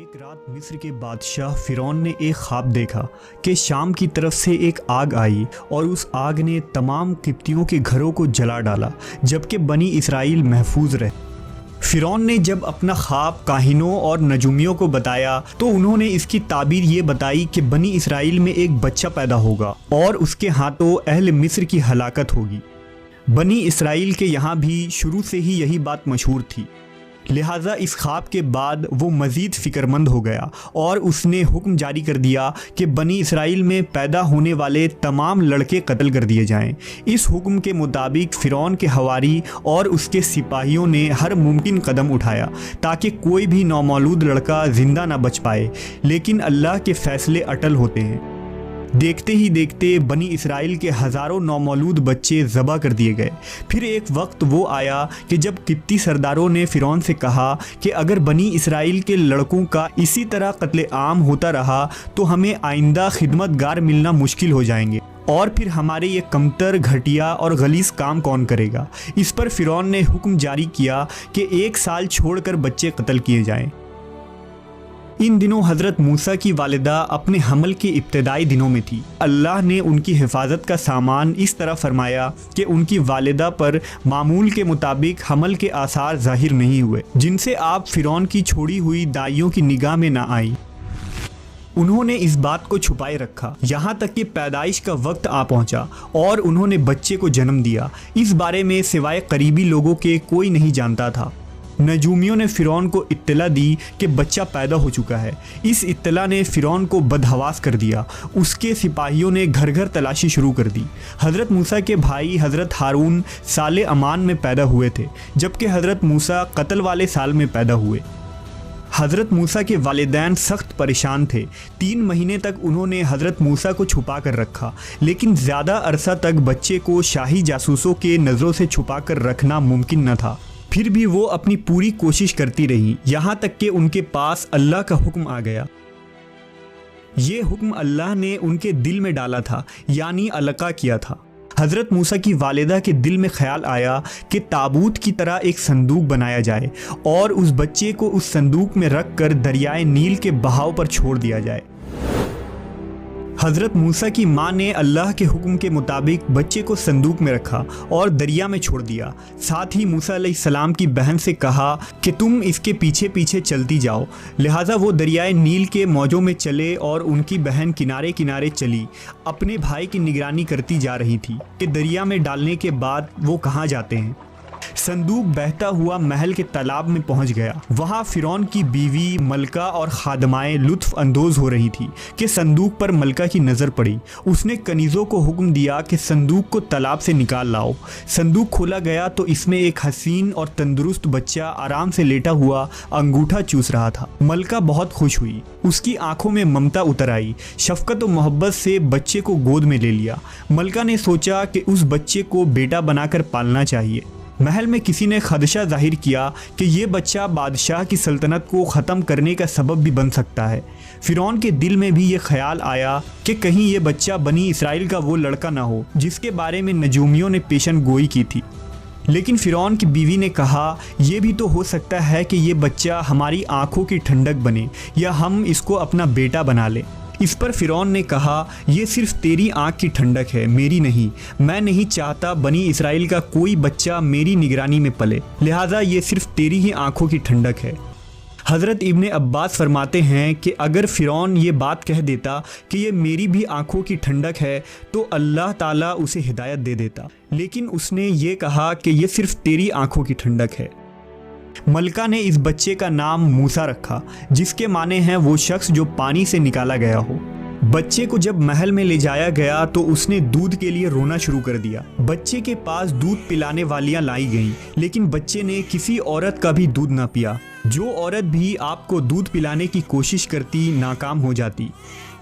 ایک رات مصر کے بادشاہ فرعون نے ایک خواب دیکھا کہ شام کی طرف سے ایک آگ آئی اور اس آگ نے تمام قبطیوں کے گھروں کو جلا ڈالا جبکہ بنی اسرائیل محفوظ رہے۔ فرعون نے جب اپنا خواب کاہنوں اور نجومیوں کو بتایا تو انہوں نے اس کی تعبیر یہ بتائی کہ بنی اسرائیل میں ایک بچہ پیدا ہوگا اور اس کے ہاتھوں اہل مصر کی ہلاکت ہوگی۔ بنی اسرائیل کے یہاں بھی شروع سے ہی یہی بات مشہور تھی، لہٰذا اس خواب کے بعد وہ مزید فکر مند ہو گیا اور اس نے حکم جاری کر دیا کہ بنی اسرائیل میں پیدا ہونے والے تمام لڑکے قتل کر دیے جائیں۔ اس حکم کے مطابق فرعون کے حواری اور اس کے سپاہیوں نے ہر ممکن قدم اٹھایا تاکہ کوئی بھی نومولود لڑکا زندہ نہ بچ پائے، لیکن اللہ کے فیصلے اٹل ہوتے ہیں۔ دیکھتے ہی دیکھتے بنی اسرائیل کے ہزاروں نومولود بچے ذبح کر دیے گئے۔ پھر ایک وقت وہ آیا کہ جب قبطی سرداروں نے فرعون سے کہا کہ اگر بنی اسرائیل کے لڑکوں کا اسی طرح قتل عام ہوتا رہا تو ہمیں آئندہ خدمت گار ملنا مشکل ہو جائیں گے، اور پھر ہمارے یہ کمتر، گھٹیا اور غلیظ کام کون کرے گا؟ اس پر فرعون نے حکم جاری کیا کہ 1 سال چھوڑ کر بچے قتل کیے جائیں۔ ان دنوں حضرت موسیٰ کی والدہ اپنے حمل کے ابتدائی دنوں میں تھی۔ اللہ نے ان کی حفاظت کا سامان اس طرح فرمایا کہ ان کی والدہ پر معمول کے مطابق حمل کے آثار ظاہر نہیں ہوئے، جن سے آپ فرعون کی چھوڑی ہوئی دائیوں کی نگاہ میں نہ آئیں۔ انہوں نے اس بات کو چھپائے رکھا یہاں تک کہ پیدائش کا وقت آ پہنچا اور انہوں نے بچے کو جنم دیا۔ اس بارے میں سوائے قریبی لوگوں کے کوئی نہیں جانتا تھا۔ نجومیوں نے فرعون کو اطلاع دی کہ بچہ پیدا ہو چکا ہے۔ اس اطلاع نے فرعون کو بدحواس کر دیا۔ اس کے سپاہیوں نے گھر گھر تلاشی شروع کر دی۔ حضرت موسیٰ کے بھائی حضرت ہارون سال امان میں پیدا ہوئے تھے، جبکہ حضرت موسیٰ قتل والے سال میں پیدا ہوئے۔ حضرت موسیٰ کے والدین سخت پریشان تھے۔ 3 مہینے تک انہوں نے حضرت موسیٰ کو چھپا کر رکھا، لیکن زیادہ عرصہ تک بچے کو شاہی جاسوسوں کے نظروں سے چھپا کر رکھنا ممکن نہ تھا۔ پھر بھی وہ اپنی پوری کوشش کرتی رہی، یہاں تک کہ ان کے پاس اللہ کا حکم آ گیا۔ یہ حکم اللہ نے ان کے دل میں ڈالا تھا، یعنی القاء کیا تھا۔ حضرت موسیٰ کی والدہ کے دل میں خیال آیا کہ تابوت کی طرح ایک صندوق بنایا جائے اور اس بچے کو اس صندوق میں رکھ کر دریائے نیل کے بہاؤ پر چھوڑ دیا جائے۔ حضرت موسیٰ کی ماں نے اللہ کے حکم کے مطابق بچے کو صندوق میں رکھا اور دریا میں چھوڑ دیا۔ ساتھ ہی موسیٰ علیہ السلام کی بہن سے کہا کہ تم اس کے پیچھے پیچھے چلتی جاؤ۔ لہٰذا وہ دریائے نیل کے موجوں میں چلے اور ان کی بہن کنارے کنارے چلی، اپنے بھائی کی نگرانی کرتی جا رہی تھی کہ دریا میں ڈالنے کے بعد وہ کہاں جاتے ہیں۔ صندوق بہتا ہوا محل کے تالاب میں پہنچ گیا۔ وہاں فرعون کی بیوی ملکہ اور خادمائیں لطف اندوز ہو رہی تھی کہ صندوق پر ملکہ کی نظر پڑی۔ اس نے کنیزوں کو حکم دیا کہ صندوق کو تالاب سے نکال لاؤ۔ صندوق کھولا گیا تو اس میں ایک حسین اور تندرست بچہ آرام سے لیٹا ہوا انگوٹھا چوس رہا تھا۔ ملکہ بہت خوش ہوئی، اس کی آنکھوں میں ممتا اتر آئی۔ شفقت و محبت سے بچے کو گود میں لے لیا۔ ملکہ نے سوچا کہ اس بچے کو بیٹا بنا کر پالنا چاہیے۔ محل میں کسی نے خدشہ ظاہر کیا کہ یہ بچہ بادشاہ کی سلطنت کو ختم کرنے کا سبب بھی بن سکتا ہے۔ فرعون کے دل میں بھی یہ خیال آیا کہ کہیں یہ بچہ بنی اسرائیل کا وہ لڑکا نہ ہو جس کے بارے میں نجومیوں نے پیشن گوئی کی تھی۔ لیکن فرعون کی بیوی نے کہا یہ بھی تو ہو سکتا ہے کہ یہ بچہ ہماری آنکھوں کی ٹھنڈک بنے یا ہم اس کو اپنا بیٹا بنا لیں۔ اس پر فرعون نے کہا یہ صرف تیری آنکھ کی ٹھنڈک ہے، میری نہیں۔ میں نہیں چاہتا بنی اسرائیل کا کوئی بچہ میری نگرانی میں پلے، لہٰذا یہ صرف تیری ہی آنکھوں کی ٹھنڈک ہے۔ حضرت ابن عباس فرماتے ہیں کہ اگر فرعون یہ بات کہہ دیتا کہ یہ میری بھی آنکھوں کی ٹھنڈک ہے تو اللہ تعالیٰ اسے ہدایت دے دیتا، لیکن اس نے یہ کہا کہ یہ صرف تیری آنکھوں کی ٹھنڈک ہے۔ ملکہ نے اس بچے کا نام موسیٰ رکھا، جس کے معنی ہیں وہ شخص جو پانی سے نکالا گیا ہو۔ بچے کو جب محل میں لے جایا گیا تو اس نے دودھ کے لیے رونا شروع کر دیا۔ بچے کے پاس دودھ پلانے والیاں لائی گئیں، لیکن بچے نے کسی عورت کا بھی دودھ نہ پیا۔ جو عورت بھی آپ کو دودھ پلانے کی کوشش کرتی ناکام ہو جاتی۔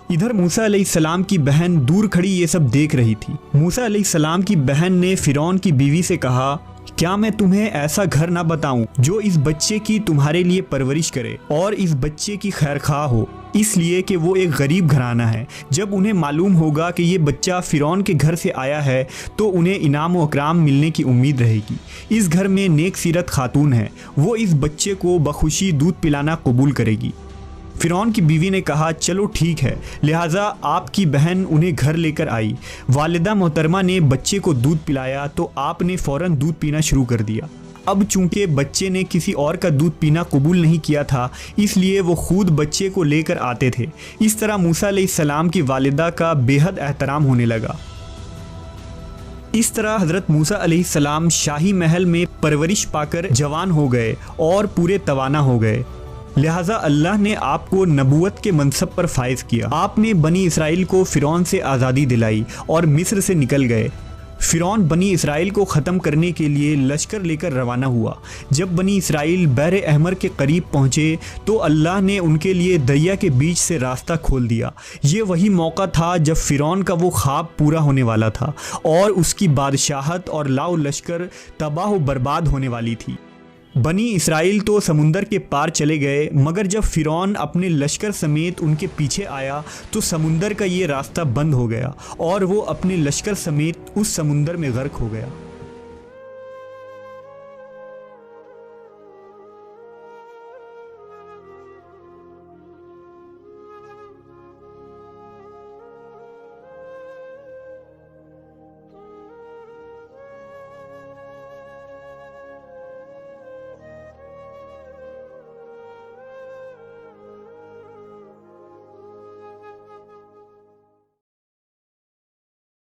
ادھر موسیٰ علیہ السلام کی بہن دور کھڑی یہ سب دیکھ رہی تھی۔ موسیٰ علیہ السلام کی بہن نے فرعون کی بیوی سے کہا کیا میں تمہیں ایسا گھر نہ بتاؤں جو اس بچے کی تمہارے لیے پرورش کرے اور اس بچے کی خیرخواہ ہو، اس لیے کہ وہ ایک غریب گھرانہ ہے۔ جب انہیں معلوم ہوگا کہ یہ بچہ فرعون کے گھر سے آیا ہے تو انہیں انعام و اکرام ملنے کی امید رہے گی۔ اس گھر میں نیک سیرت خاتون ہے، وہ اس بچے کو بخوشی دودھ پلانا قبول کرے گی۔ فرعون کی بیوی نے کہا چلو ٹھیک ہے، لہٰذا آپ کی بہن انہیں گھر لے کر آئی۔ والدہ محترمہ نے بچے کو دودھ پلایا تو آپ نے فوراً دودھ پینا شروع کر دیا۔ اب چونکہ بچے نے کسی اور کا دودھ پینا قبول نہیں کیا تھا، اس لیے وہ خود بچے کو لے کر آتے تھے۔ اس طرح موسیٰ علیہ السلام کی والدہ کا بے حد احترام ہونے لگا۔ اس طرح حضرت موسیٰ علیہ السلام شاہی محل میں پرورش پا کر جوان ہو گئے اور پورے توانا ہو گئے، لہٰذا اللہ نے آپ کو نبوت کے منصب پر فائز کیا۔ آپ نے بنی اسرائیل کو فرعون سے آزادی دلائی اور مصر سے نکل گئے۔ فرعون بنی اسرائیل کو ختم کرنے کے لیے لشکر لے کر روانہ ہوا۔ جب بنی اسرائیل بحر احمر کے قریب پہنچے تو اللہ نے ان کے لیے دریا کے بیچ سے راستہ کھول دیا۔ یہ وہی موقع تھا جب فرعون کا وہ خواب پورا ہونے والا تھا اور اس کی بادشاہت اور لاؤ لشکر تباہ و برباد ہونے والی تھی۔ بنی اسرائیل تو سمندر کے پار چلے گئے، مگر جب فرعون اپنے لشکر سمیت ان کے پیچھے آیا تو سمندر کا یہ راستہ بند ہو گیا اور وہ اپنے لشکر سمیت اس سمندر میں غرق ہو گیا۔